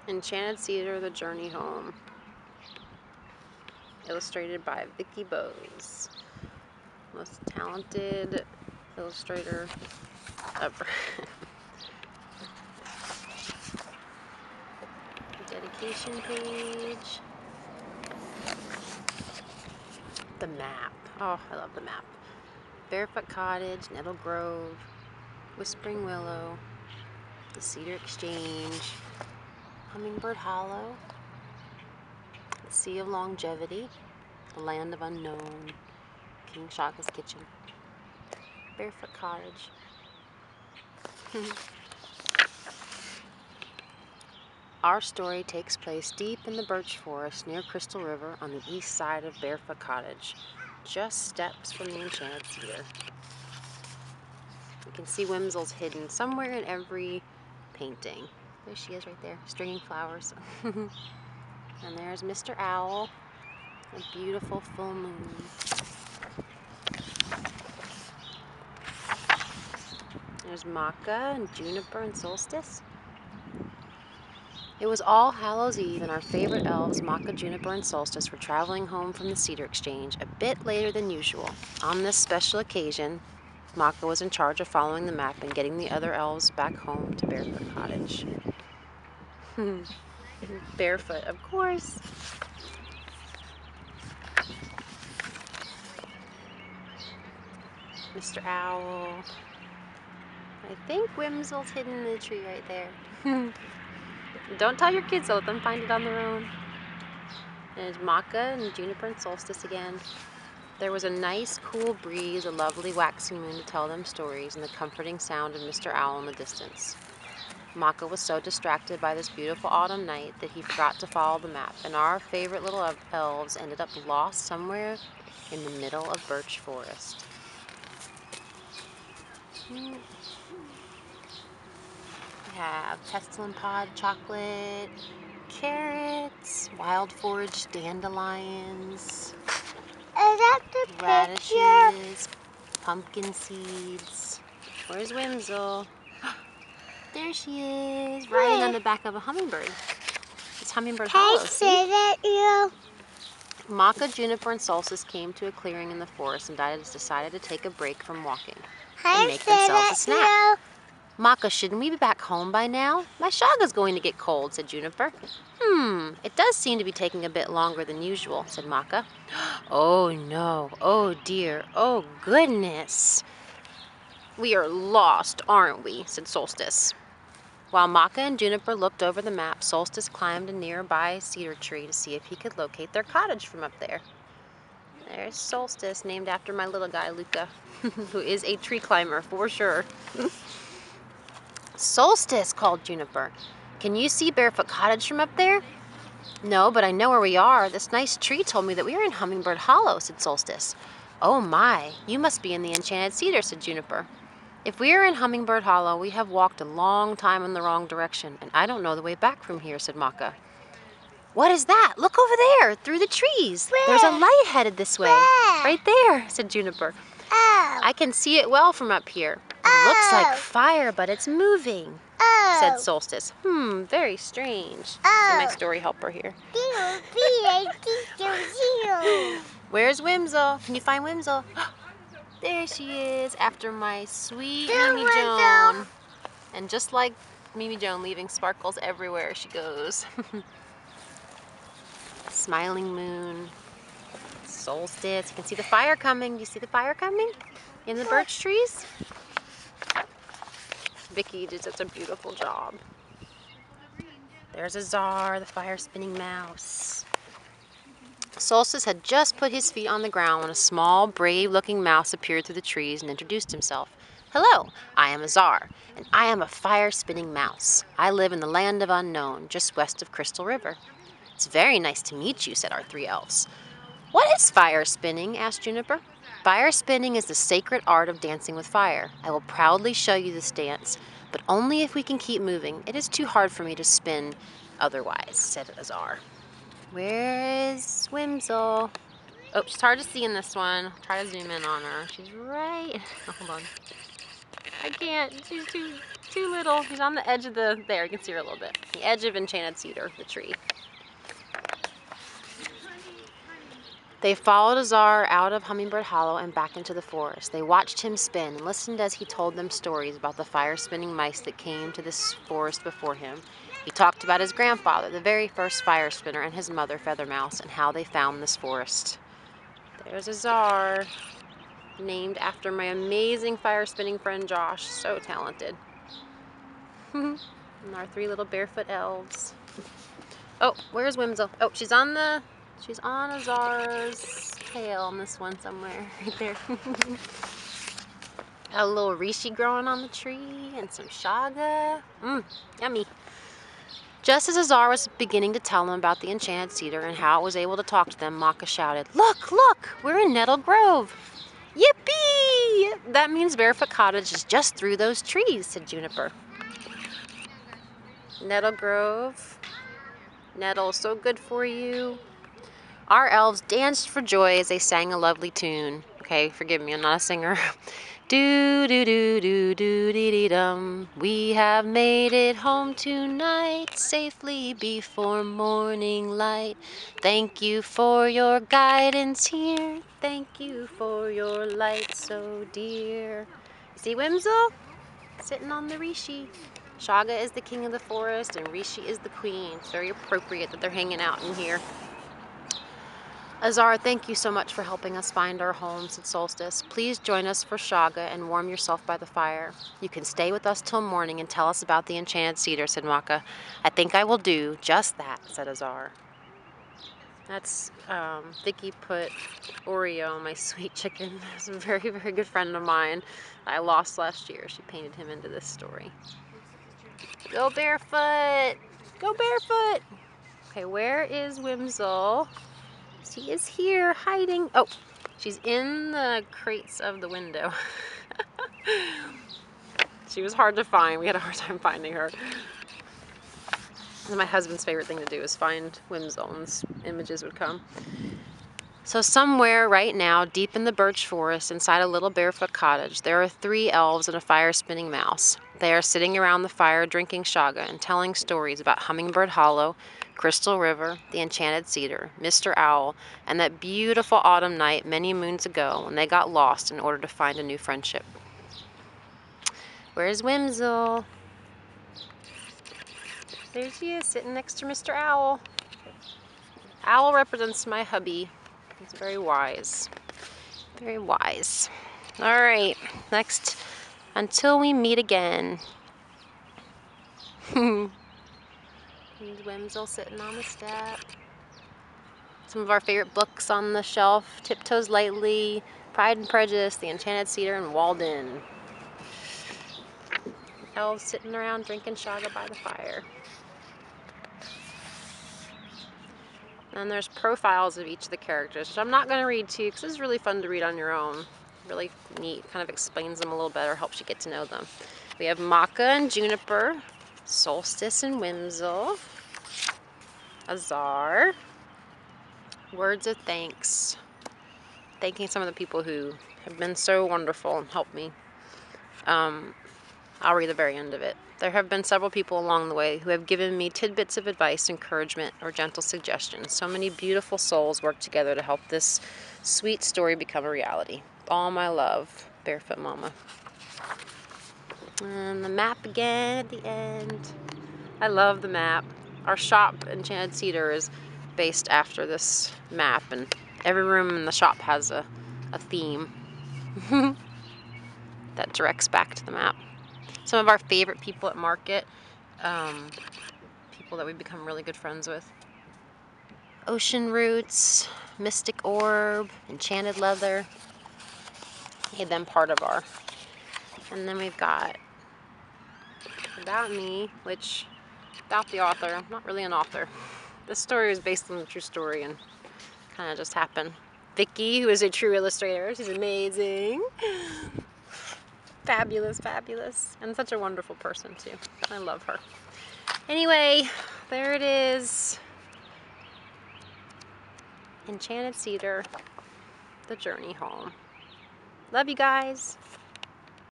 Enchanted Cedar, The Journey Home. Illustrated by Vicky Bowes. Most talented illustrator ever. Dedication page. The map. Oh, I love the map. Barefoot Cottage, Nettle Grove, Whispering Willow, the Cedar Exchange, Hummingbird Hollow, the Sea of Longevity, the Land of Unknown, King Shaka's Kitchen, Barefoot Cottage. Our story takes place deep in the birch forest near Crystal River on the east side of Barefoot Cottage, just steps from the Enchanted Cedar. You can see Whimsell's hidden somewhere in every painting. There she is right there, stringing flowers. And there's Mr. Owl, a beautiful full moon. There's Maca and Juniper and Solstice. It was All Hallows Eve, and our favorite elves, Maca, Juniper, and Solstice, were traveling home from the Cedar Exchange a bit later than usual. On this special occasion, Maca was in charge of following the map and getting the other elves back home to Barefoot Cottage. Barefoot, of course. Mr. Owl. I think Whimsell's hidden in the tree right there. Don't tell your kids, though. Let them find it on their own. And there's Maca and Juniper and Solstice again. There was a nice, cool breeze, a lovely waxing moon to tell them stories, and the comforting sound of Mr. Owl in the distance. Maca was so distracted by this beautiful autumn night that he forgot to follow the map, and our favorite little elves ended up lost somewhere in the middle of Birch Forest. We have pestle and pod chocolate, carrots, wild forage dandelions, radishes, pumpkin seeds. Where's Whimsell? There she is, riding on the back of a hummingbird. It's Hummingbird Hollow. See? Maca, Juniper, and Solstice came to a clearing in the forest and decided to take a break from walking and make themselves a snack. Maca, shouldn't we be back home by now? My shaga's going to get cold, said Juniper. It does seem to be taking a bit longer than usual, said Maca. Oh no, oh dear, oh goodness. We are lost, aren't we, said Solstice. While Maca and Juniper looked over the map, Solstice climbed a nearby cedar tree to see if he could locate their cottage from up there. There's Solstice, named after my little guy, Luca, who is a tree climber for sure. Solstice, called Juniper. Can you see Barefoot Cottage from up there? No, but I know where we are. This nice tree told me that we are in Hummingbird Hollow, said Solstice. Oh my, you must be in the Enchanted Cedar, said Juniper. If we are in Hummingbird Hollow, we have walked a long time in the wrong direction, and I don't know the way back from here, said Maca. What is that? Look over there, through the trees. Where? There's a light headed this way. Where? Right there, said Juniper. Oh. I can see it well from up here. It looks like fire, but it's moving, said Solstice. Very strange, said my story helper here. Where's Whimsell? Can you find Whimsell? There she is, after my sweet Mimi Joan. And just like Mimi Joan, leaving sparkles everywhere she goes. Smiling moon, Solstice. You can see the fire coming. Do you see the fire coming in the birch trees? Vicky did such a beautiful job. There's Azar, the fire-spinning mouse. Solstice had just put his feet on the ground when a small, brave-looking mouse appeared through the trees and introduced himself. Hello, I am Azar, and I am a fire-spinning mouse. I live in the Land of Unknown, just west of Crystal River. It's very nice to meet you, said our three elves. What is fire spinning? Asked Juniper. Fire spinning is the sacred art of dancing with fire. I will proudly show you this dance, but only if we can keep moving. It is too hard for me to spin otherwise, said Azar. Where is Whimsell? Oh, she's hard to see in this one. I'll try to zoom in on her. She's right... Oh, hold on. I can't. She's too too little. He's on the edge of the, there, you can see her a little bit. The edge of Enchanted Cedar, the tree. They followed Azar out of Hummingbird Hollow and back into the forest. They watched him spin and listened as he told them stories about the fire-spinning mice that came to this forest before him. He talked about his grandfather, the very first fire spinner, and his mother, Feathermouse, and how they found this forest. There's Azar, named after my amazing fire-spinning friend Josh. So talented. And our 3 little barefoot elves. Oh, where's Whimsel? Oh, she's on Azar's tail on this one somewhere, right there. A little reishi growing on the tree and some shaga. Yummy. Just as Azar was beginning to tell them about the Enchanted Cedar and how it was able to talk to them, Maka shouted, "Look, look, we're in Nettle Grove." "Yippee! That means Barefoot Cottage is just through those trees," said Juniper. Nettle Grove. Nettle, so good for you. Our elves danced for joy as they sang a lovely tune. Okay, forgive me, I'm not a singer. Do do do do do dee dee dum. We have made it home tonight safely before morning light. Thank you for your guidance here. Thank you for your light so dear. See Whimsel? Sitting on the reishi. Shaga is the king of the forest and Rishi is the queen. It's very appropriate that they're hanging out in here. "Azar, thank you so much for helping us find our home," said Solstice. "Please join us for Shaga and warm yourself by the fire." "You can stay with us till morning and tell us about the Enchanted Cedar," said Maka. "I think I will do just that," said Azar. That's, Vicky put Oreo, my sweet chicken. He's a very, very good friend of mine I lost last year. She painted him into this story. Go Barefoot! Go Barefoot! Okay, where is Whimsel? She is here, hiding. Oh, she's in the crates of the window. She was hard to find. We had a hard time finding her. And my husband's favorite thing to do is find Whimsel, and images would come. So somewhere right now, deep in the birch forest, inside a little barefoot cottage, there are 3 elves and a fire-spinning mouse. They are sitting around the fire drinking shaga and telling stories about Hummingbird Hollow, Crystal River, the Enchanted Cedar, Mr. Owl, and that beautiful autumn night many moons ago when they got lost in order to find a new friendship. Where's Whimsel? There she is, sitting next to Mr. Owl. Owl represents my hubby. He's very wise. Very wise. All right, next, until we meet again. Whimsel sitting on the step. Some of our favorite books on the shelf: Tiptoes Lightly, Pride and Prejudice, The Enchanted Cedar, and Walden. Elves sitting around drinking shaga by the fire. And there's profiles of each of the characters, which I'm not going to read to you because it's really fun to read on your own. Really neat, kind of explains them a little better, helps you get to know them. We have Maka and Juniper, Solstice and Whimsel, Azar, words of thanks. Thanking some of the people who have been so wonderful and helped me. I'll read the very end of it. There have been several people along the way who have given me tidbits of advice, encouragement, or gentle suggestions. So many beautiful souls work together to help this sweet story become a reality. All my love, Barefoot Mama. And the map again at the end. I love the map. Our shop, Enchanted Cedar, is based after this map, and every room in the shop has a theme that directs back to the map. Some of our favorite people at market, people that we've become really good friends with. Ocean Roots, Mystic Orb, Enchanted Leather. Made them part of our. And then we've got About Me, which, about the author, I'm not really an author. This story is based on a true story and kind of just happened. Vicky, who is a true illustrator, she's amazing. Fabulous, fabulous. And such a wonderful person too. I love her. Anyway, there it is. Enchanted Cedar, the journey home. Love you guys.